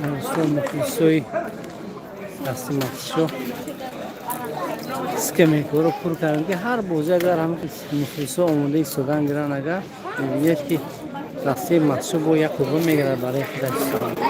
Sono muxlisoi دستی مخصوص اسکمی کارو پر کردن که هر بوزه اگر هم مخلصا آموده ایستادن گران اگر میبینید که دستی مخصوص با یک قوه میگرد برای خودش استفاده.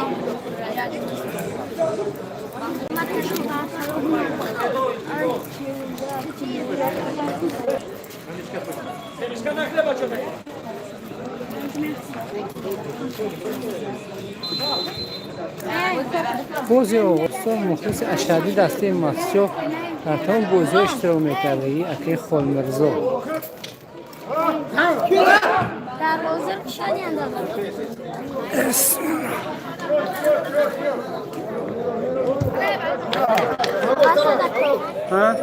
بوزی آقاستا مخلص اشدی دسته مخصوص در تمام بوزی اشتراک میکرده ای اکی خال مرزا در بازار شادی اندازه ها؟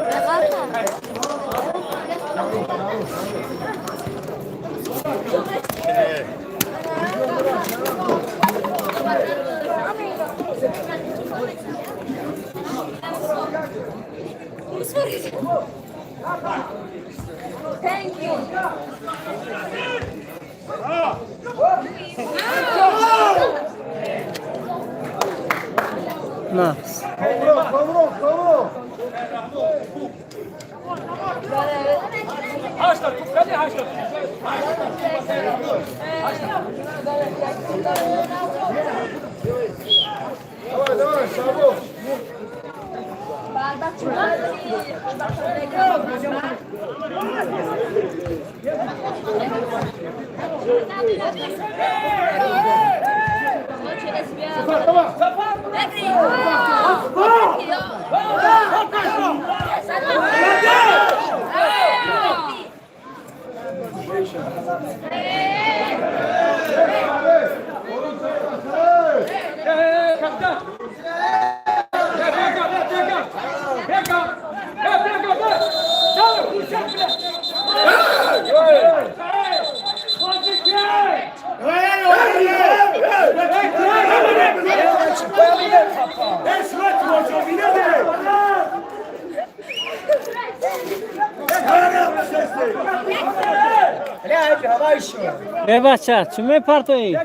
Thank you. ناقص Haşlar, hadi haşlar. Давай, Савов. ای بچه چه میپرتویی؟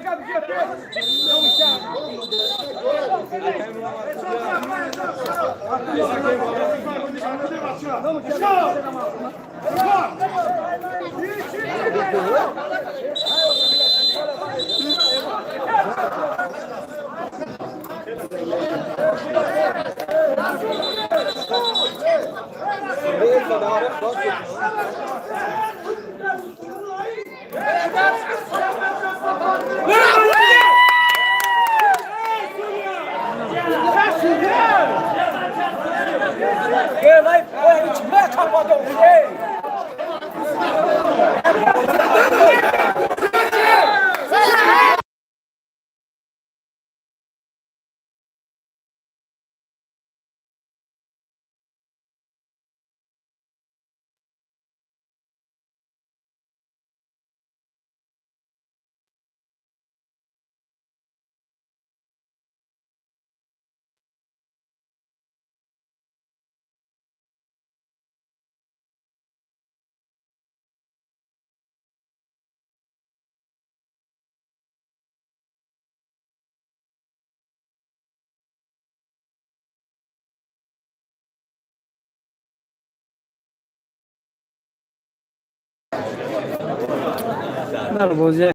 در بازی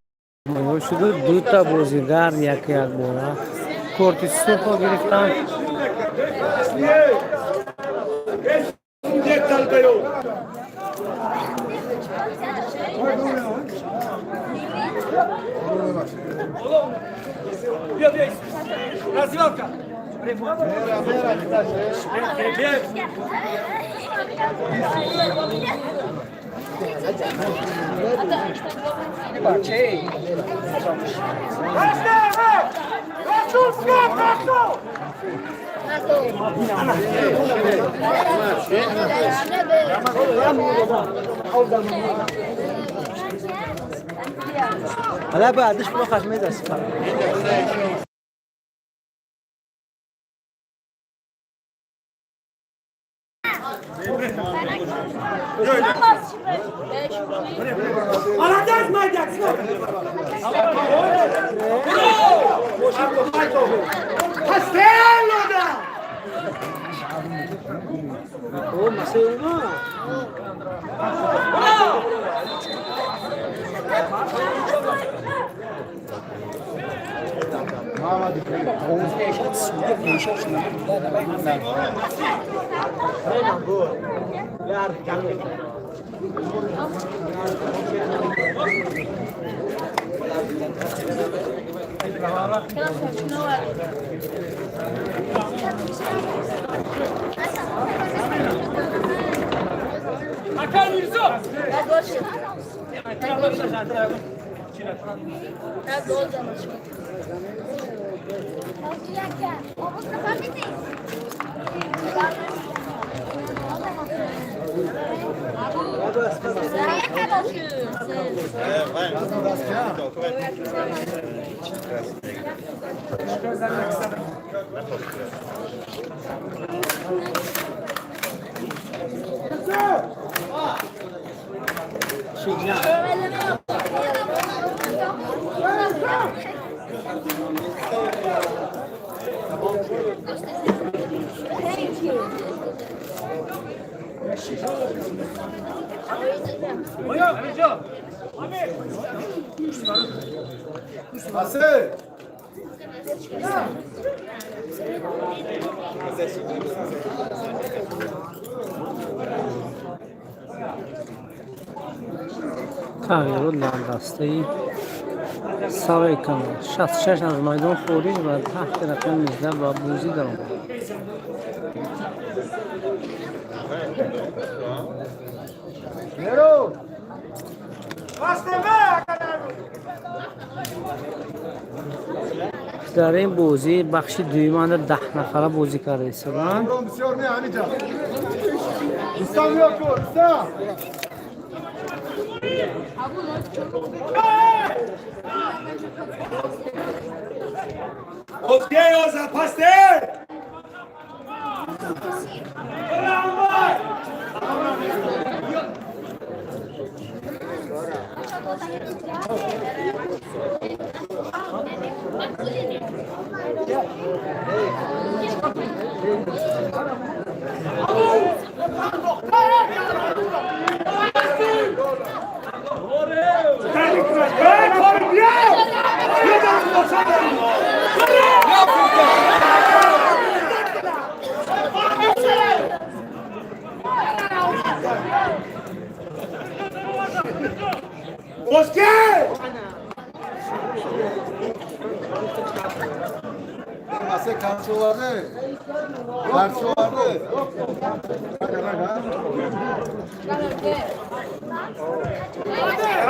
شده دو تا بازیگر یکی از بالا کورت سوپا گرفتن Развивалка. حالا بعدش برو خشمه دست Alacağız mı alacaksın? Castello da! O masayı mı? Hakan Yusuf! Nasıl? تغییرات در دسته سوی کن 66 از میدان خروج و تحت رقم 19 با بوزی در آمد. در این بازی بخش دویمان 10 نفره بازی کرده ایستادن. Odbieją pastel! Oscar! Masa karşı vardı. Karşı vardı.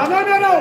Anamero!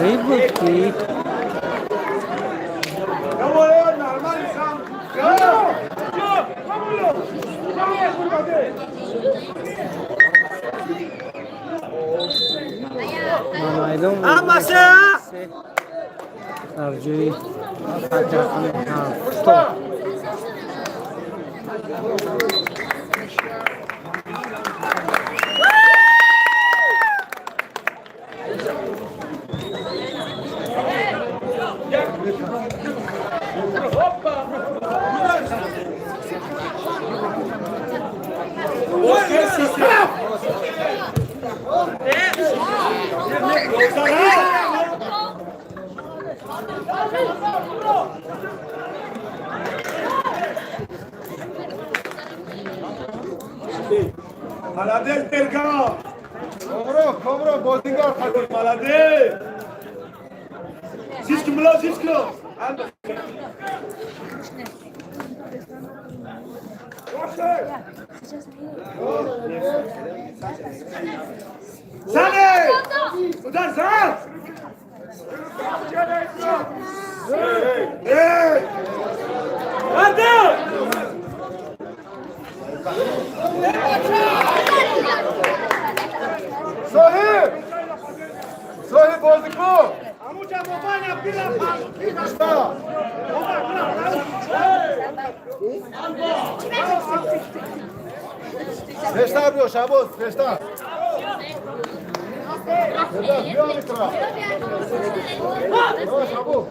خرید بود که در جوی فتحخان هفتاد Молодец, Берга! Komro, Bozdingar Fatih. Молодец! Сиськи, мла, сиськи! Сани! Удар, сам! Эй! Anda! Sohi bozduk mu? Amuca babana pila İşte. Beşte yapıyor Şabuz, beşte. Beşte, bir an ikra. Yavaş Şabuz.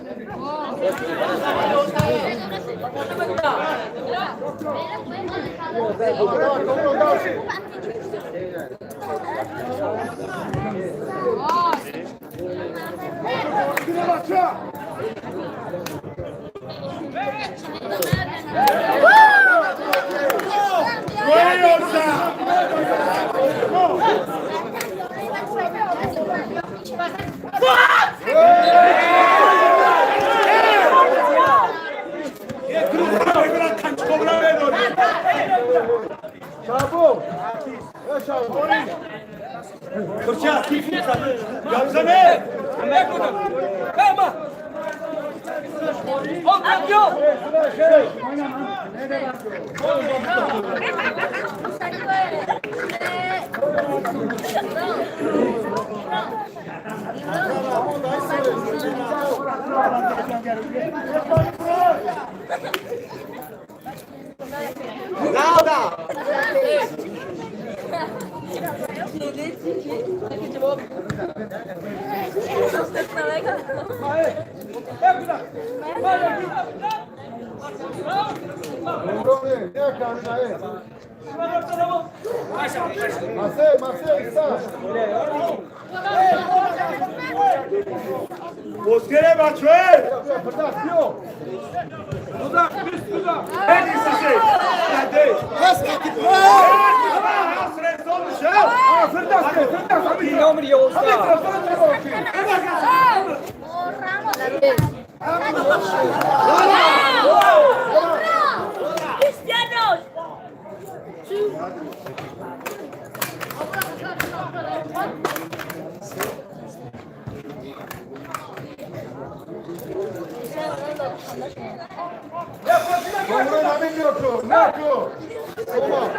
Komro, dersi. Şabuz. Ya Şabuz. Kurça, yapsana! Kalma! Hop, yapıyor! Nada! Komro ne? Ne kanına ye? Masaya İsa. Bozkere maçı! Fırdas yok. En iyisi! Hadi! Has takip. Hasret olmuş ya! Fırdas. Kilometre yolda! Cristianos! Komro ne bilmiyor? Ne yapıyor? Tamam.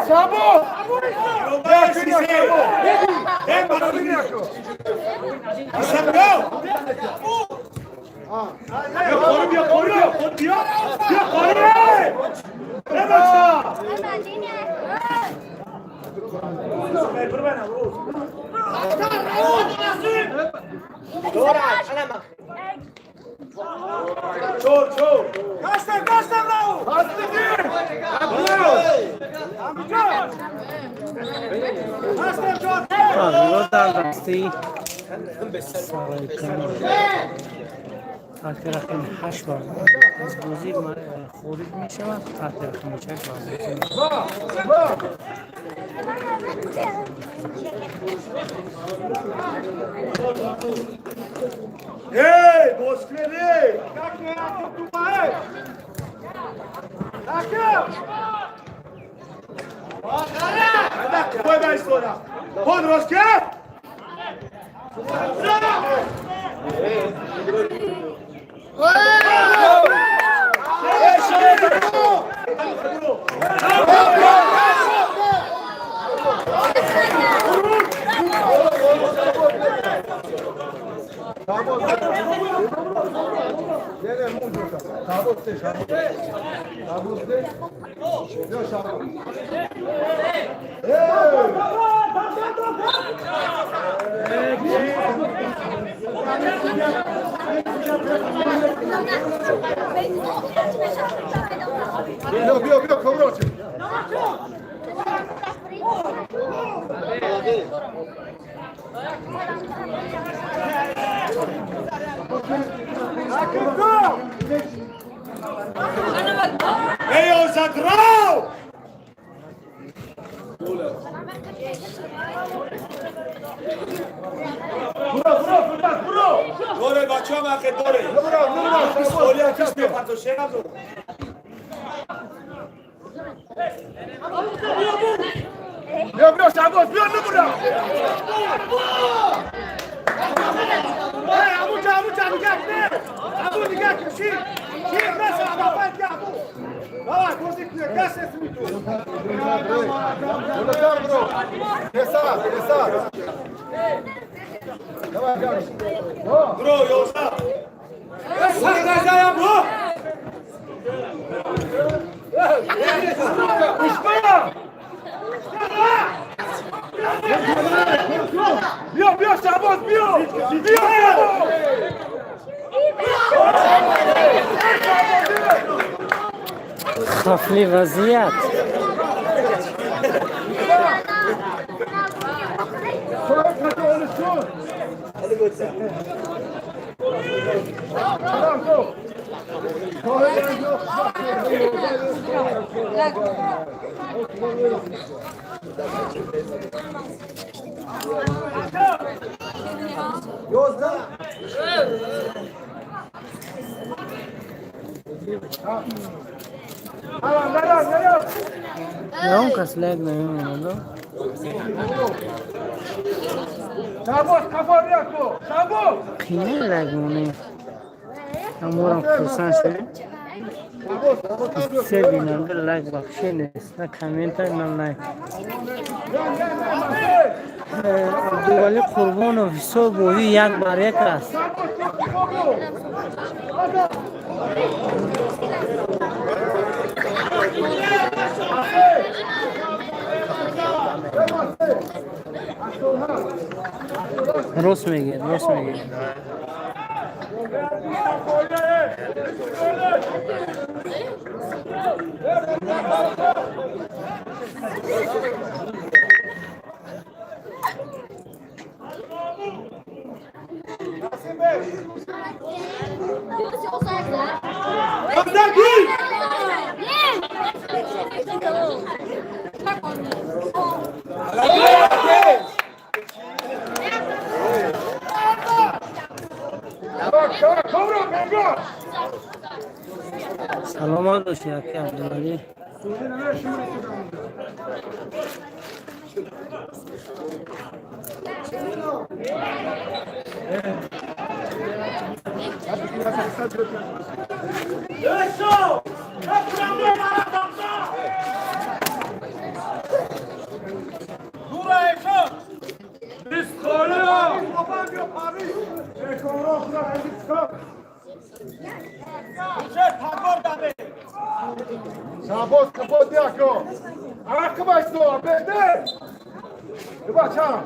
Şabuz. Yolda eksisi! En bakalım yakıyor! Sakın! Yok, koruyor! Ne maçı? Çor! Kaçtan lan! رو در دسته تحت رقم 8 بار از بازی خارج می شود. تحت رقم 6 بار Hey, Bozkır'ı! Kalk ne yaptın Dubai? Kalkın! Hadi, koy ben sonra. Hadi Bozkır! Şabuz de. بیا شما بیا کامران Ey o zagrał! دوره بچه هم حقه دوره بیسپولی هم کس بیا پتو شیرم دو بیا شعباز بیا نمونم ابو جا نگه نه ابو نگه کن شیر بس عرفت یا ابو بابا گوزی کنه کس اسمی تو ولدار برو يسار برو یوزا سر نزایم برو بیا شعباز بیا خفلی وضعیت اون کس لگ نمیمونه شعباز کفا بیا تو شعباز خیلی لگ مونه امورم خرسان شده سه بیننده لگ بخشی نیست نه کامنت های نه لگ عبدالولی قربان و حساب بودی یک بر یک است راست میگه سلامت باشی اکی عبدالولی شعباز کفا بیا کو عراق بایستو بهده بچم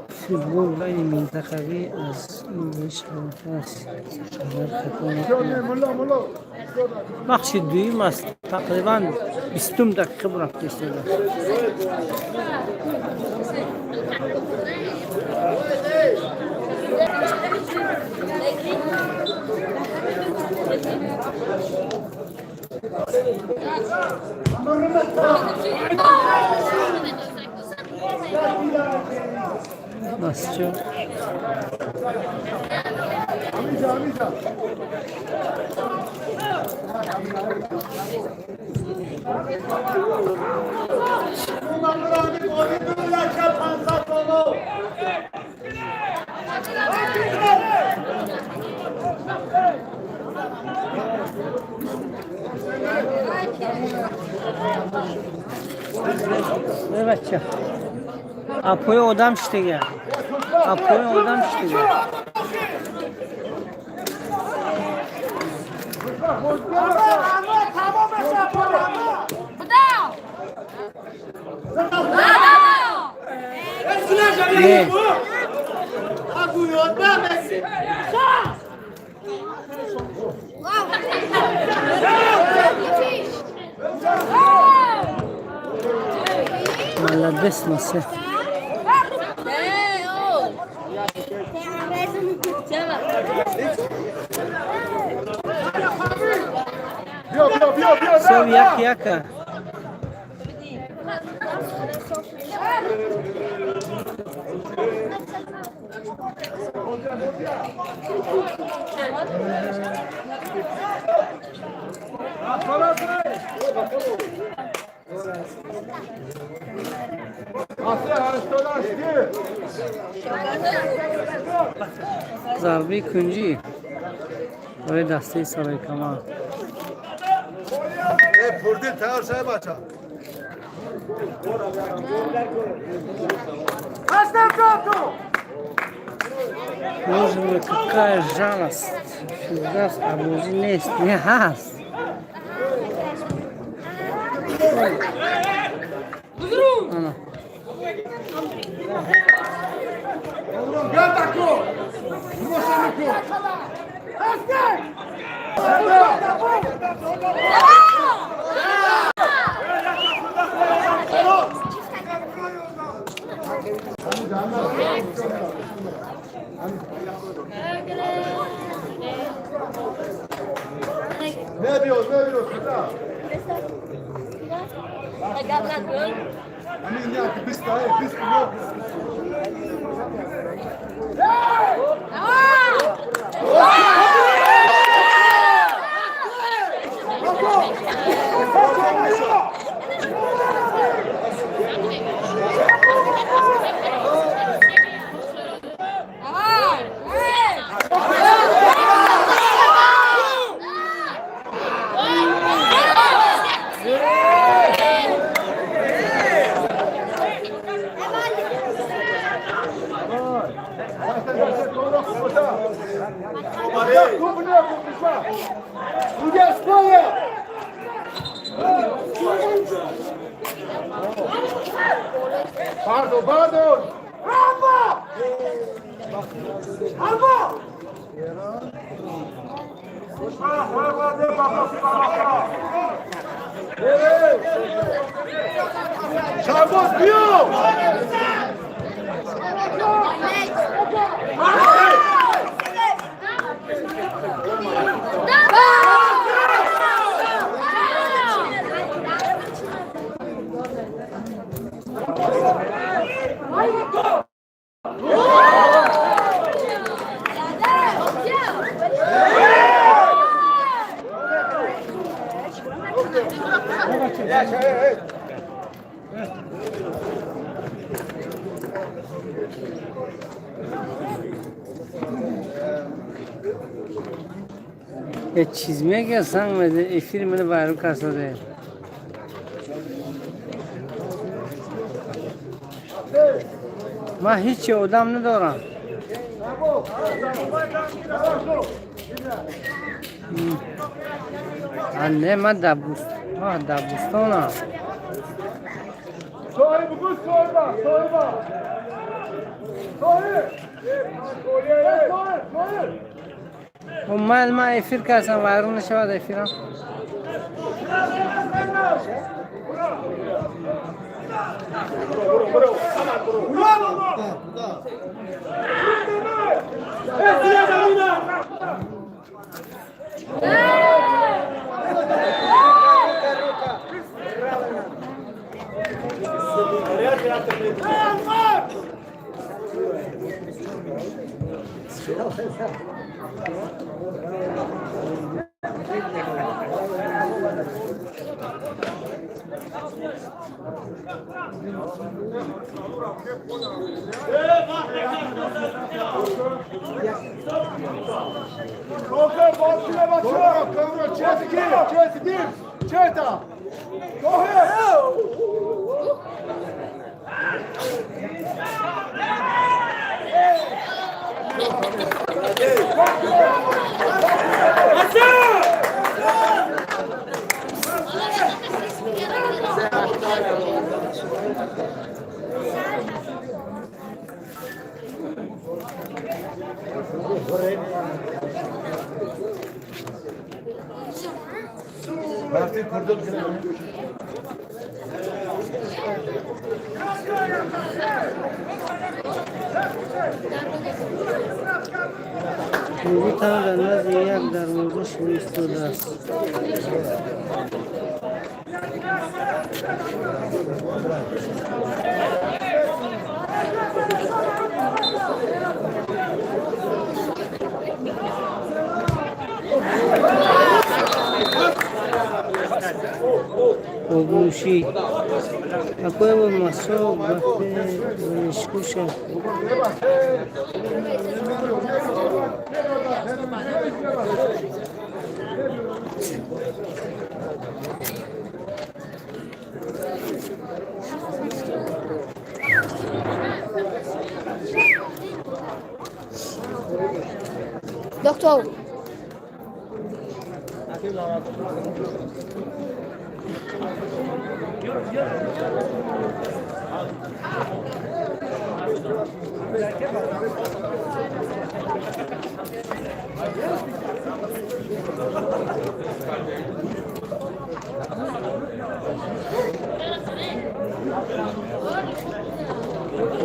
فوتبال بین منتخبی از انگلیس است. بخش دویم است. تقریبا 20 دقیقه رفته است. Nasıl çok? Evet ya. Apo'yu odam işte ya. Apo'yu odam işte ya. Ne? Malades nasıl? Sev yak yaka. Zarbi kunci. Ve desteği saray kama. Purdin tayar şey baça. Можем какая жалость. Всегда обузились. Не хас. Ana. Gel takı. Moşanıkı. Ne diyorsun kızım? Amin ya biz kayı biz yok. Pardon, pardon. Bravo! Bravo! Şarbos diyor. Çizmeye gelsen ve filmini bayram karşıda değil. Ma hiç odam ne doğran? Anne ma dabust. Ma dabustona. Soy bugün sorma, sorma. Soy. Soy. O mal ma efir karşıda bayram ne şavad efiram? Koker, başına başına. Kavra, çetin. Çeta. Go ahead. Martin kurdum kırıyor. Bir tane de yer darbuzu şu istiyorlar. Obushi. Ako yung masog, bakit iskusya. Doktor.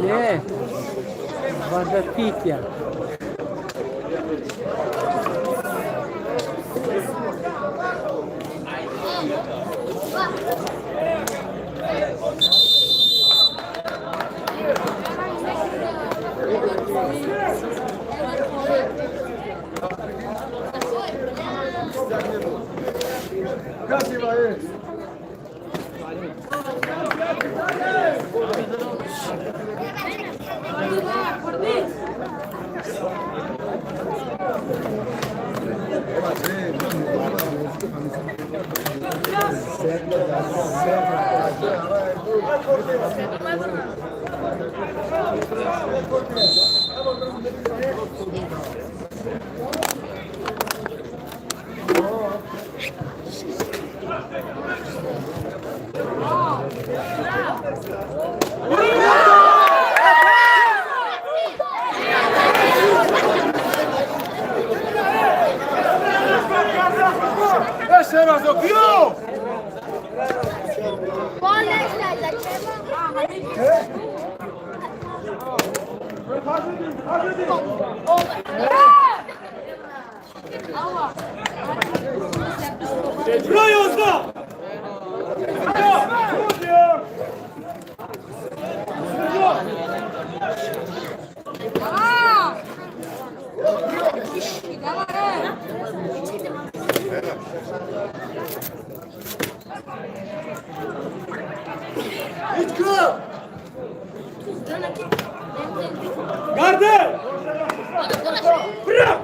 Nie, woda picia. Grazie, vai. Ese era Zopio! Guarda! Bırak!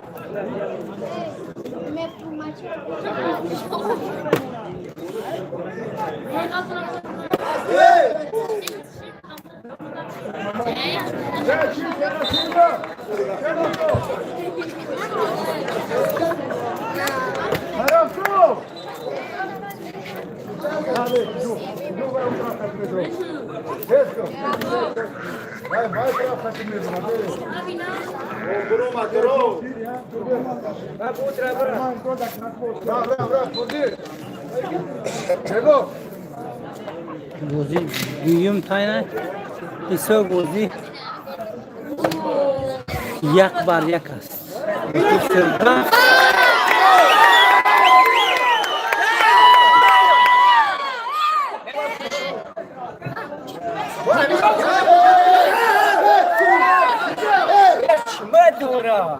Vai pra frente mesmo, Bozi büyüğüm tane iso bozi yak bar yakas. Sırttan Madura.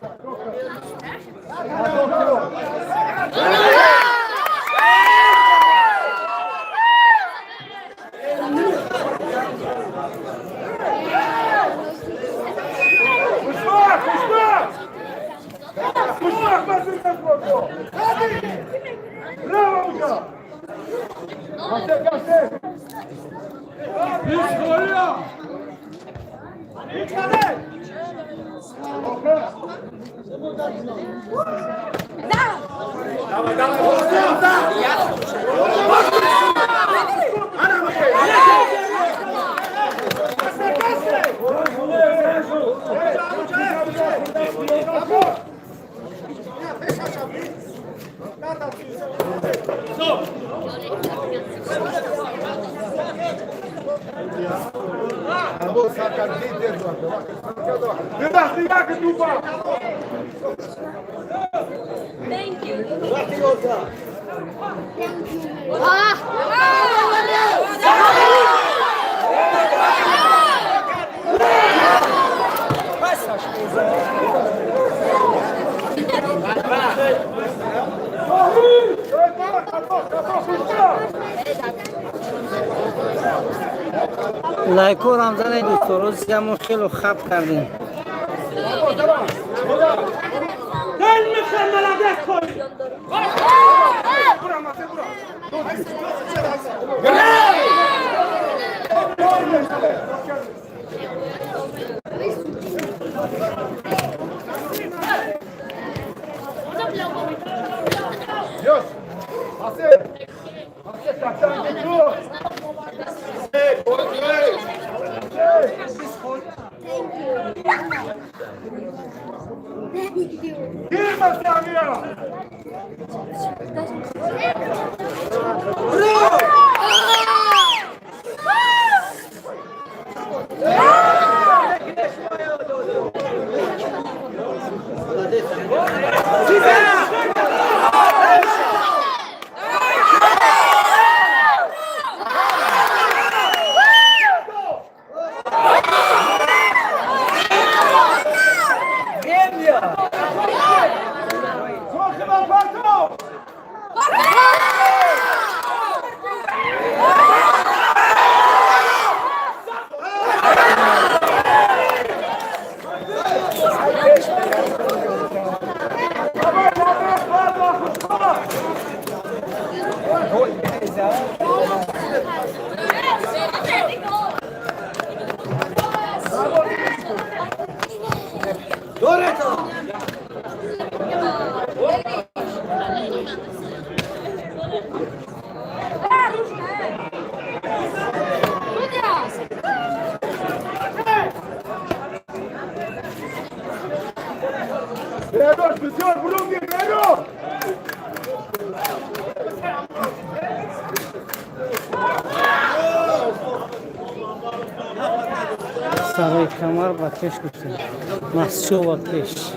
لایکو رمضان دوستو روز همون خیلی خب کردیم Dios, hacer, سرای کمر با کش گفتیم مسچو و کش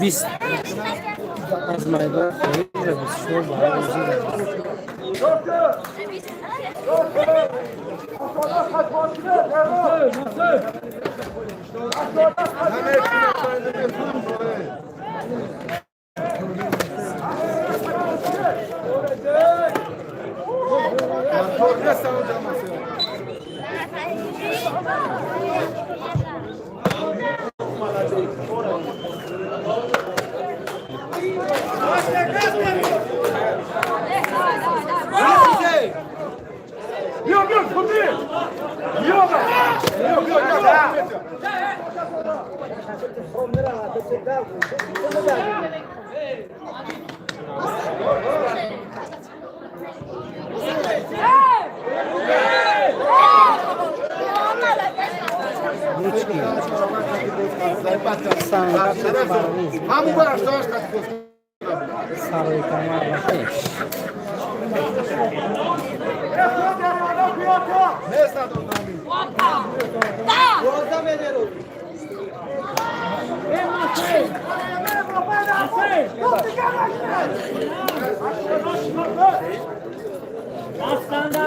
بیست از میدان خیلی را بسیار همون برش داشت سرای کمر و کش Aslan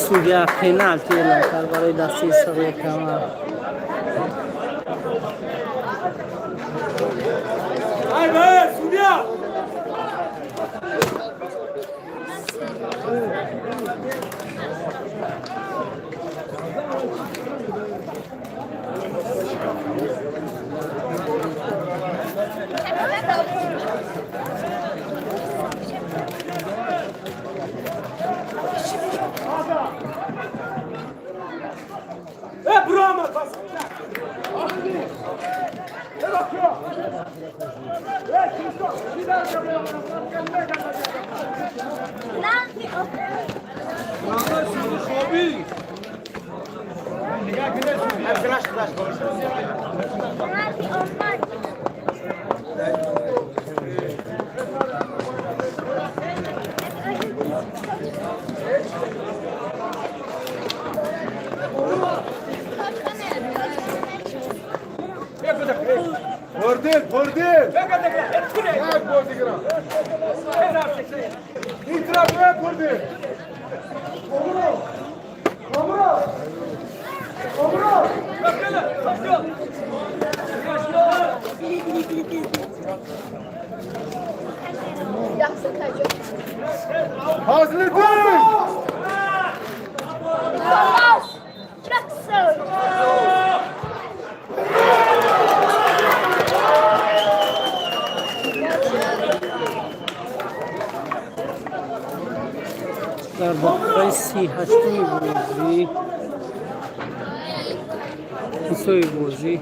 سودیا پنالتی اعلام کرد برای دسته سرای کمر. ای به سودیا برامه پس Vurdin. Gel bozdigara. İtiraf et vurdin. Komuro. Yaxşı təcrübə. Hazırlık. Olmaz. Jackson. در دقیقه 38 بازی ایسای بازی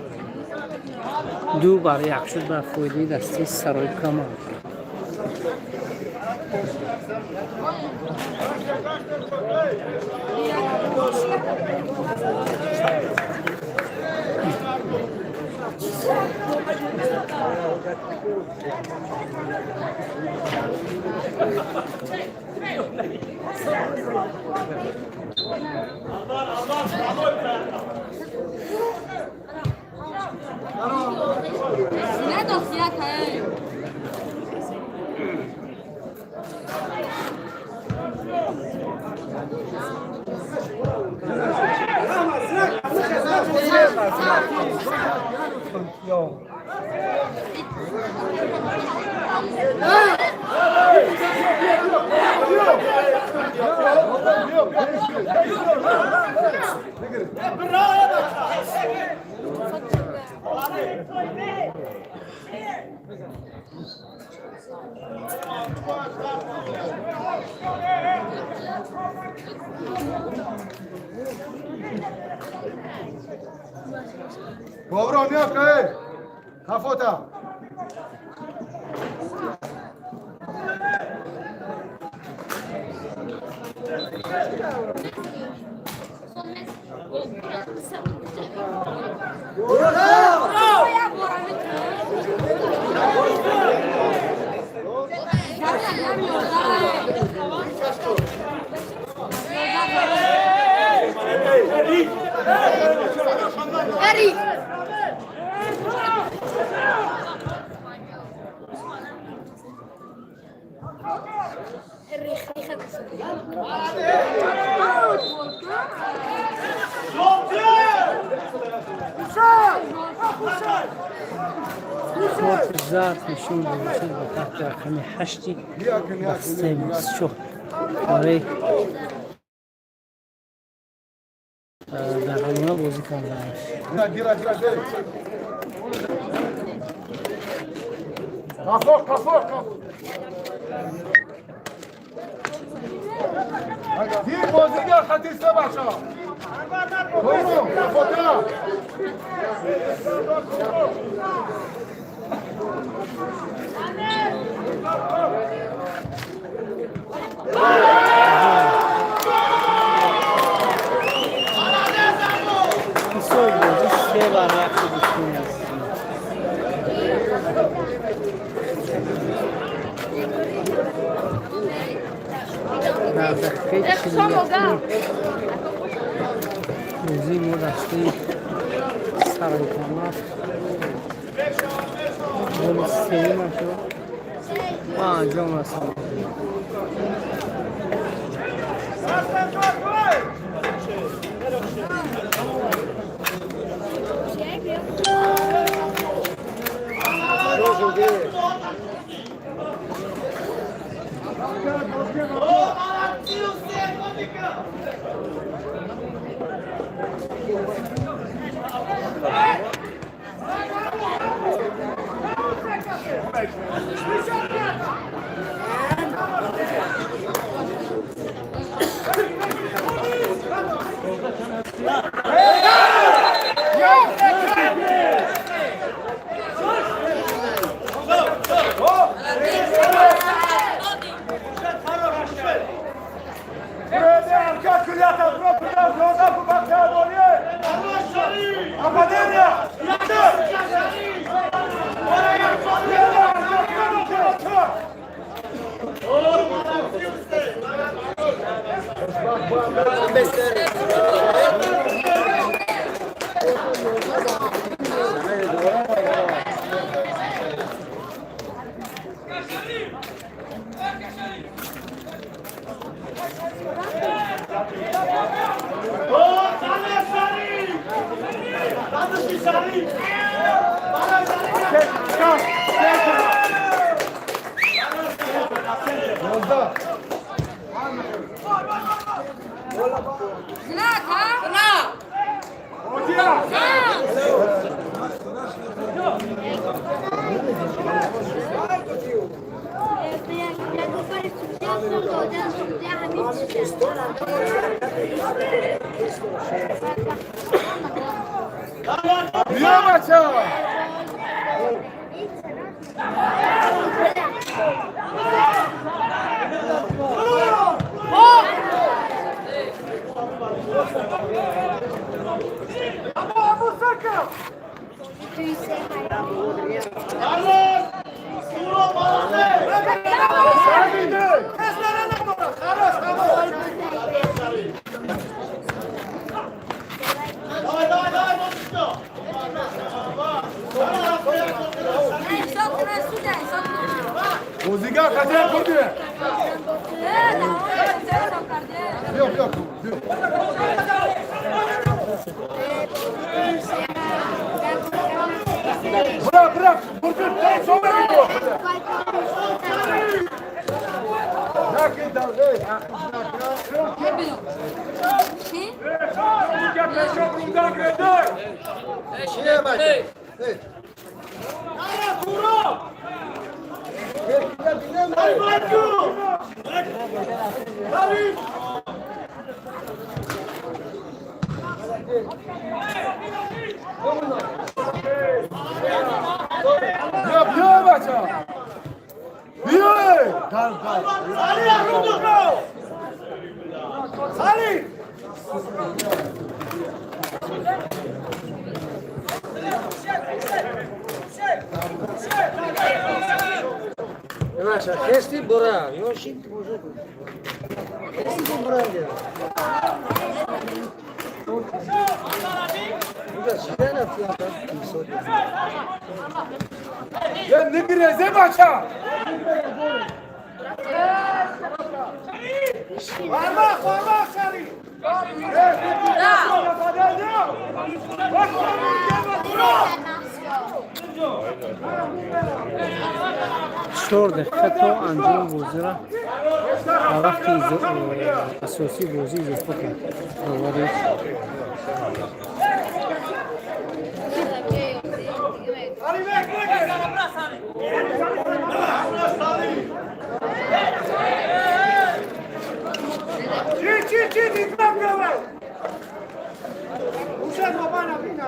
2-1 شد بر فایده دسته سرای کمر. Ne dosya tay? Dobro, mio kaj. Kafota. Harry. مرتضات نشون بودشن با تحت رقم 8 دسته 24 برای در قانونا بازی کردن. Kafo. Bir bozdigar xatirsa bacha. Komuro, kafota. ایسای بازی 3 yaxshi düşkün. در دقیقه 41 بازی ما دسته سرای کمر گل سوم شد و انجام رساند. Niye maça? Muziga kaçar kurdu. Yok yok. Bırak. Kurdu. Sonra gidiyor. Bırak dalga. Şeye bak. Evet. Yapıyor maça. Yürü. Kal. Salih. Maça, kesti bora. Eu sinto muito. Kesti bora dia. Udah sudah fiyata. Ya ne gireze maça. Parmak Salih. شور دقت و انجام بازی را در وقت اساسی بازی اضافه کرد. ولی Çi, dikkat göre. Uşak babana bina.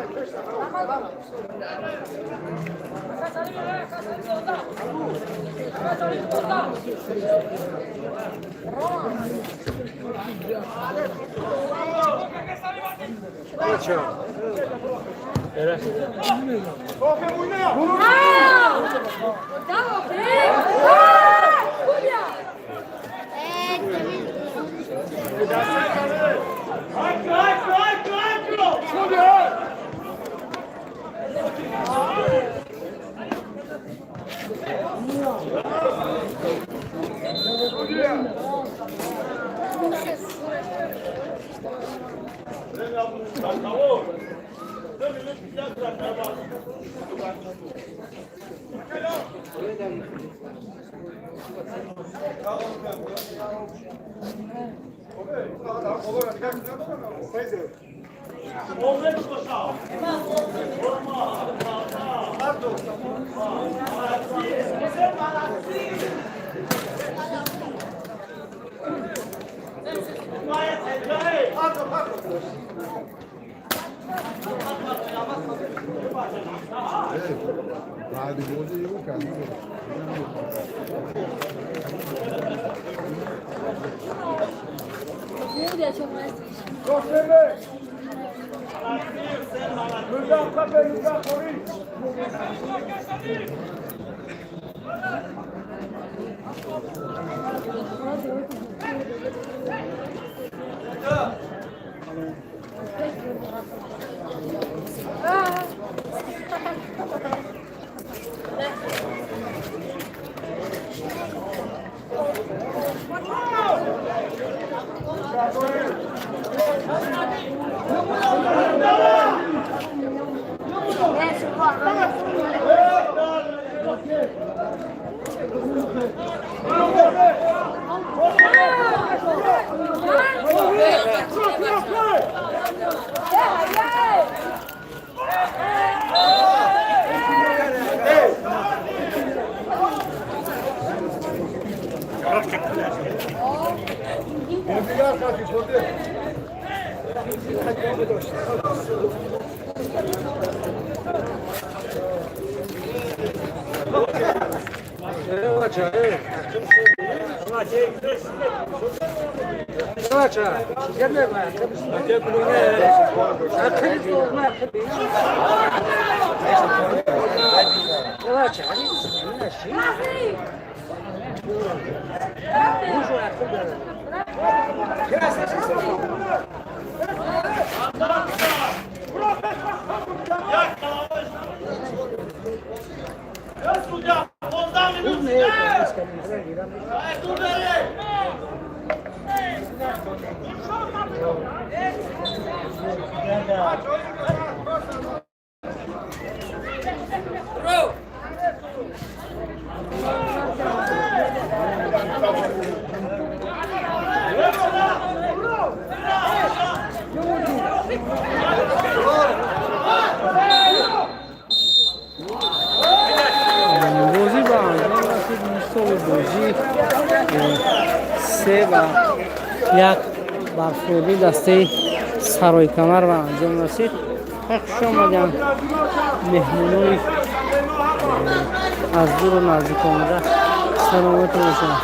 Gösterme. Buradan kapı, buradan koruyun. بازی با انجام رسید مثل بازی سه و یک برخوردی دسته سرای کمر و انجام رسید. خوش آمدن مهمونای از دور و نزدیک آمده، سلامت باشن.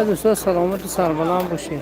دوستان سلامت و سربلند باشید.